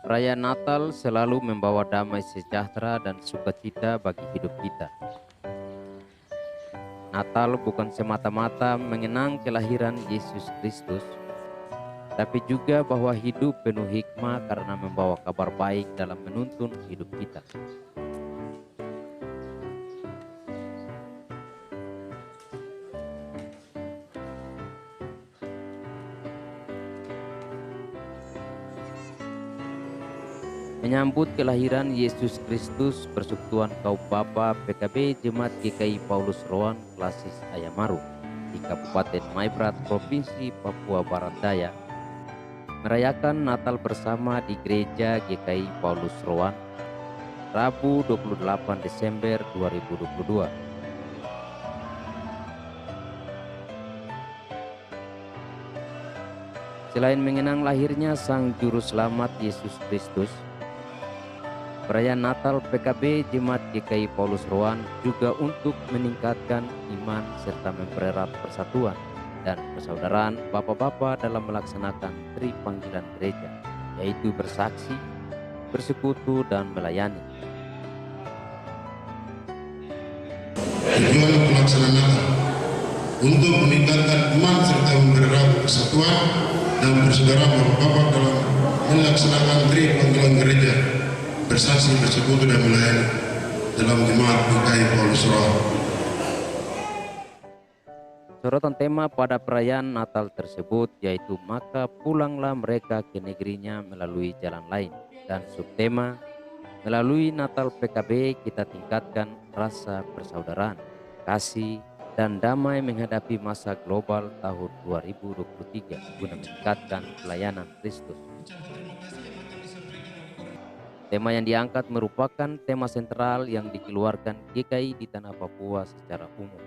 Perayaan Natal selalu membawa damai sejahtera dan sukacita bagi hidup kita. Natal bukan semata-mata mengenang kelahiran Yesus Kristus, tapi juga bahwa hidup penuh hikmah karena membawa kabar baik dalam menuntun hidup kita. Menyambut kelahiran Yesus Kristus, Persekutuan Kaum Bapa PKB Jemaat GKI Paulus Roan Klasis Ayamaru di Kabupaten Maibrat, Provinsi Papua Barat Daya merayakan Natal bersama di Gereja GKI Paulus Roan Rabu 28 Desember 2022. Selain mengenang lahirnya Sang Juru Selamat Yesus Kristus, perayaan Natal PKB Jemaat GKI Paulus Roan juga untuk meningkatkan iman serta mempererat persatuan dan persaudaraan bapak-bapak dalam melaksanakan tri panggilan gereja, yaitu bersaksi, bersekutu, dan melayani. Tujuan pelaksanaan Natal untuk meningkatkan iman serta mempererat persatuan dan persaudaraan bapak-bapak dalam melaksanakan tri panggilan gereja, bersaksi, bersekutu, dan melayani dalam Jemaat GKI Paulus Roan. Sorotan tema pada perayaan Natal tersebut yaitu maka pulanglah mereka ke negerinya melalui jalan lain, dan subtema melalui Natal PKB kita tingkatkan rasa persaudaraan, kasih, dan damai menghadapi masa global tahun 2023 guna meningkatkan pelayanan Kristus. Tema yang diangkat merupakan tema sentral yang dikeluarkan GKI di tanah Papua secara umum.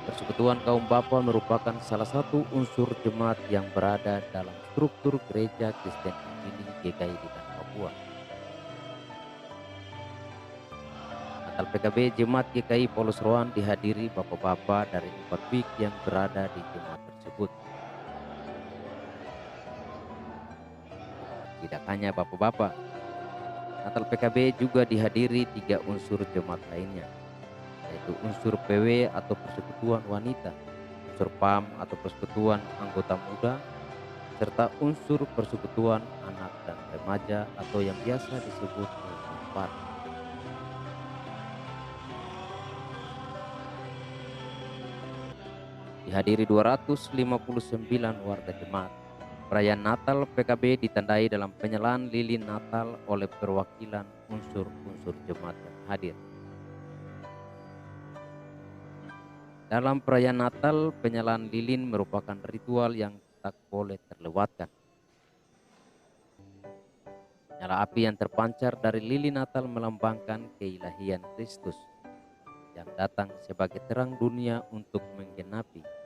Persekutuan Kaum Bapa merupakan salah satu unsur jemaat yang berada dalam struktur Gereja Kristen Family GKI di tanah Papua. Natal PKB Jemaat GKI Paulus Roan dihadiri bapak-bapak dari 4 week yang berada di jemaat tersebut. Tidak hanya bapak-bapak, Natal PKB juga dihadiri 3 unsur jemaat lainnya, yaitu unsur PW atau Persekutuan Wanita, unsur PAM atau Persekutuan Anggota Muda, serta unsur Persekutuan Anak dan Remaja atau yang biasa disebut PAR. Dihadiri 259 warga jemaat. Perayaan Natal PKB ditandai dalam penyalaan lilin Natal oleh perwakilan unsur-unsur jemaat yang hadir. Dalam perayaan Natal, penyalaan lilin merupakan ritual yang tak boleh terlewatkan. Nyala api yang terpancar dari lilin Natal melambangkan keilahian Kristus yang datang sebagai terang dunia untuk menggenapi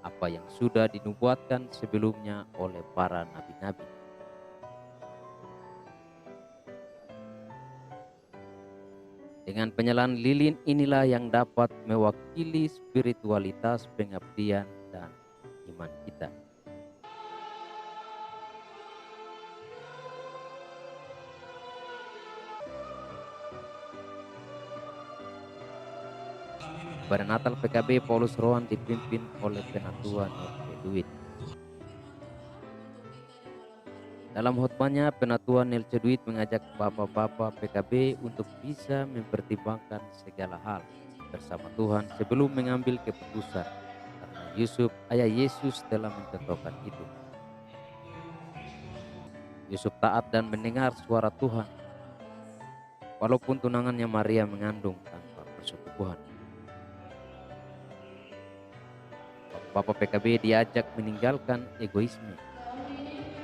apa yang sudah dinubuatkan sebelumnya oleh para nabi-nabi. Dengan penyalaan lilin inilah yang dapat mewakili spiritualitas pengabdian dan iman kita. Pada Natal PKB Paulus Roan dipimpin oleh Penatua Nelce Duit. Dalam khotbahnya, Penatua Nelce Duit mengajak bapak-bapak PKB untuk bisa mempertimbangkan segala hal bersama Tuhan sebelum mengambil keputusan, karena Yusuf, ayah Yesus, telah mencontohkan itu. Yusuf taat dan mendengar suara Tuhan, walaupun tunangannya Maria mengandung tanpa persetubuhan. Bapak PKB diajak meninggalkan egoisme,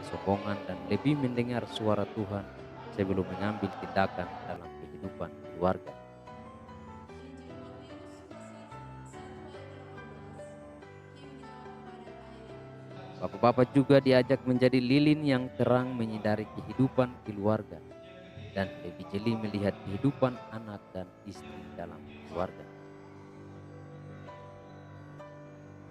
kesombongan, dan lebih mendengar suara Tuhan sebelum mengambil tindakan dalam kehidupan keluarga. Bapak-bapak juga diajak menjadi lilin yang terang menyinari kehidupan keluarga dan lebih jeli melihat kehidupan anak dan istri dalam keluarga.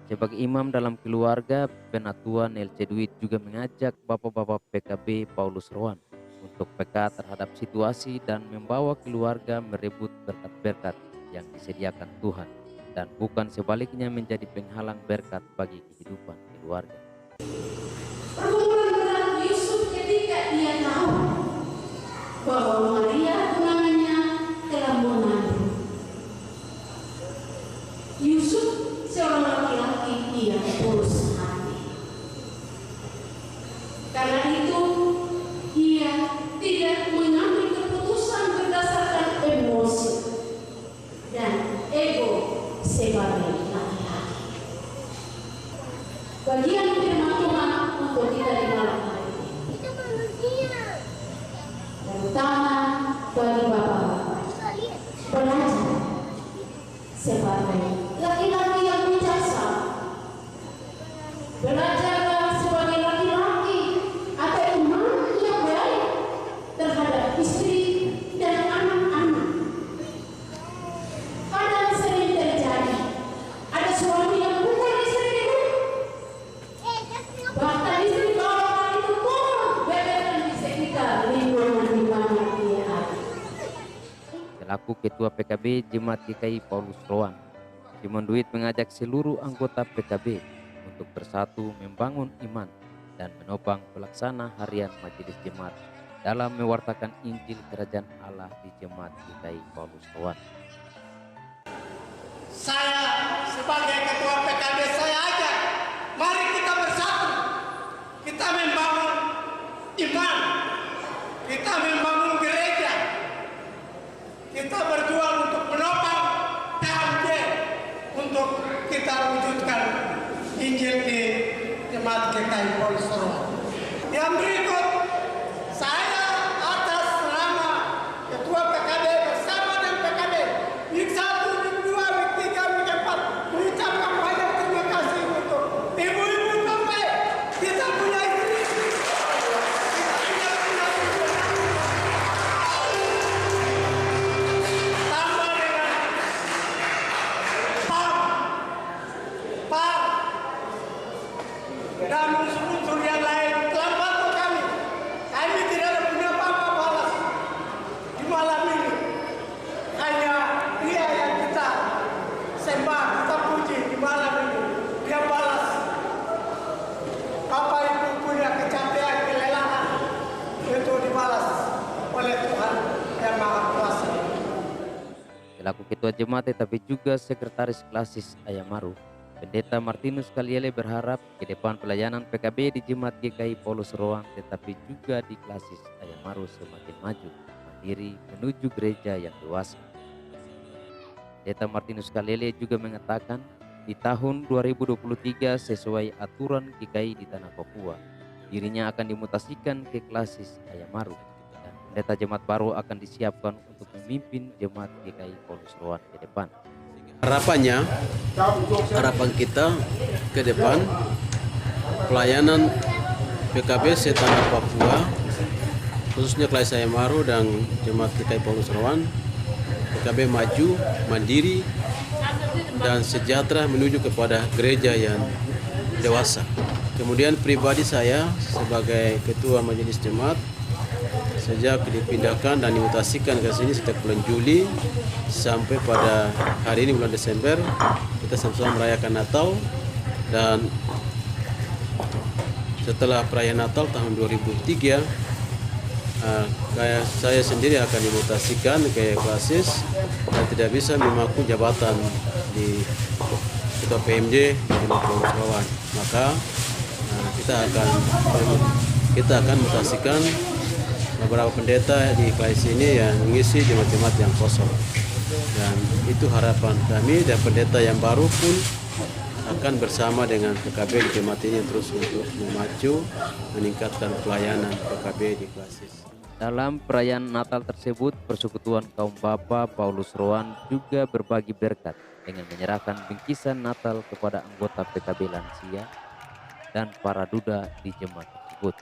Sebagai imam dalam keluarga, Penatua Nelce Duit juga mengajak bapak-bapak PKB Paulus Roan untuk peka terhadap situasi dan membawa keluarga merebut berkat-berkat yang disediakan Tuhan dan bukan sebaliknya menjadi penghalang berkat bagi kehidupan keluarga. Pergumulan berat Yusuf ketika dia tahu bahwa Maria tunangannya telah mengandung. Yusuf seorang laki-laki yang tulus hati. Karena itu ia tidak mengambil keputusan berdasarkan emosi dan ego sebagai laki-laki. Bagian firman Tuhan untuk kita di malam hari ini, terutama bagi bapak-bapak, belajar sebagai laki-laki yang bijaksana, belajar sebagai laki-laki atau imam yang baik terhadap istri dan anak-anak. Kadang sering terjadi ada suami yang pukul istri itu, bahkan istri bawa itu pun beberkan di sekitar lingkungan di mana dia ada. Selaku Ketua PKB Jemaat GKI Paulus Roan, Simon Duit mengajak seluruh anggota PKB untuk bersatu membangun iman dan menopang pelaksana harian Majelis Jemaat dalam mewartakan Injil Kerajaan Allah di Jemaat GKI Paulus Roan. Saya sebagai ketua PKB saya ajak, mari kita bersatu, kita membangun iman, kita membangun gereja, kita berjuang untuk menopang KMJ untuk kita wujudkan Injil di Jemaat GKI Paulus Roan. Yang berikut, saya atas nama Ketua PKB bersama dengan PKB Week 1, Week 2, Week 3, Week 4 mengucapkan banyak terima kasih untuk ibu-ibu sampai kita punya istri, kita punya ibu. Tambah dengan PAM dan unsur-unsur yang lain telah bantu kami. Kami tidak ada punya apa-apa balas di malam ini. Hanya dia yang kita sembah, kita puji di malam ini. Dia balas apa itu punya kecapean, kelelahan, itu dibalas oleh Tuhan yang Maha Kuasa. Selaku Ketua Jemaat tetapi juga Sekretaris Klasis Ayamaru, Pendeta Martinus Kaliele berharap ke depan pelayanan PKB di Jemaat GKI Paulus Roan tetapi juga di Klasis Ayamaru semakin maju, mandiri menuju gereja yang dewasa. Pendeta Martinus Kaliele juga mengatakan di tahun 2023 sesuai aturan GKI di Tanah Papua, dirinya akan dimutasikan ke Klasis Ayamaru dan pendeta jemaat baru akan disiapkan untuk memimpin Jemaat GKI Paulus Roan ke depan. Harapan kita ke depan pelayanan PKB se-Tanah Papua khususnya Klasis Ayamaru dan Jemaat GKI Paulus Roan, PKB maju, mandiri dan sejahtera menuju kepada gereja yang dewasa. Kemudian pribadi saya sebagai Ketua Majelis Jemaat sejak dipindahkan dan dimutasikan ke sini sejak bulan Juli sampai pada hari ini bulan Desember, kita sama-sama merayakan Natal, dan setelah perayaan Natal tahun 2003 saya sendiri akan dimutasikan ke Klasis dan tidak bisa memaku jabatan di Ketua PMJ di Jemaat Paulus Roan. Maka kita akan mutasikan beberapa pendeta di Klasis ini yang mengisi jemaat-jemaat yang kosong, dan itu harapan kami, dan pendeta yang baru pun akan bersama dengan PKB di jemaat ini terus untuk memacu meningkatkan pelayanan PKB di Klasis. Dalam perayaan Natal tersebut, Persekutuan Kaum Bapa Paulus Roan juga berbagi berkat dengan menyerahkan bingkisan Natal kepada anggota PKB lansia dan para duda di jemaat tersebut.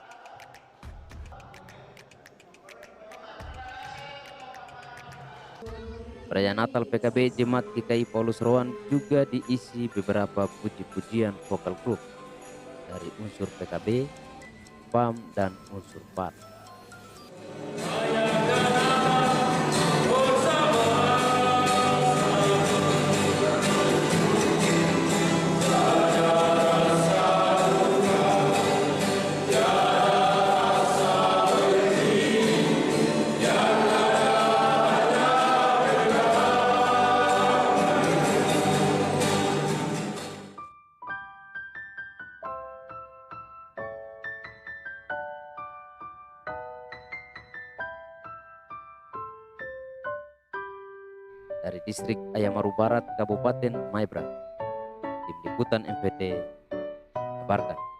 Perayaan Natal PKB Jemaat GKI Paulus Roan juga diisi beberapa puji-pujian vokal grup dari unsur PKB, PAM, dan unsur PAT. Dari distrik Ayamaru Barat, Kabupaten Maibrat, tim liputan MPT, kabarkan.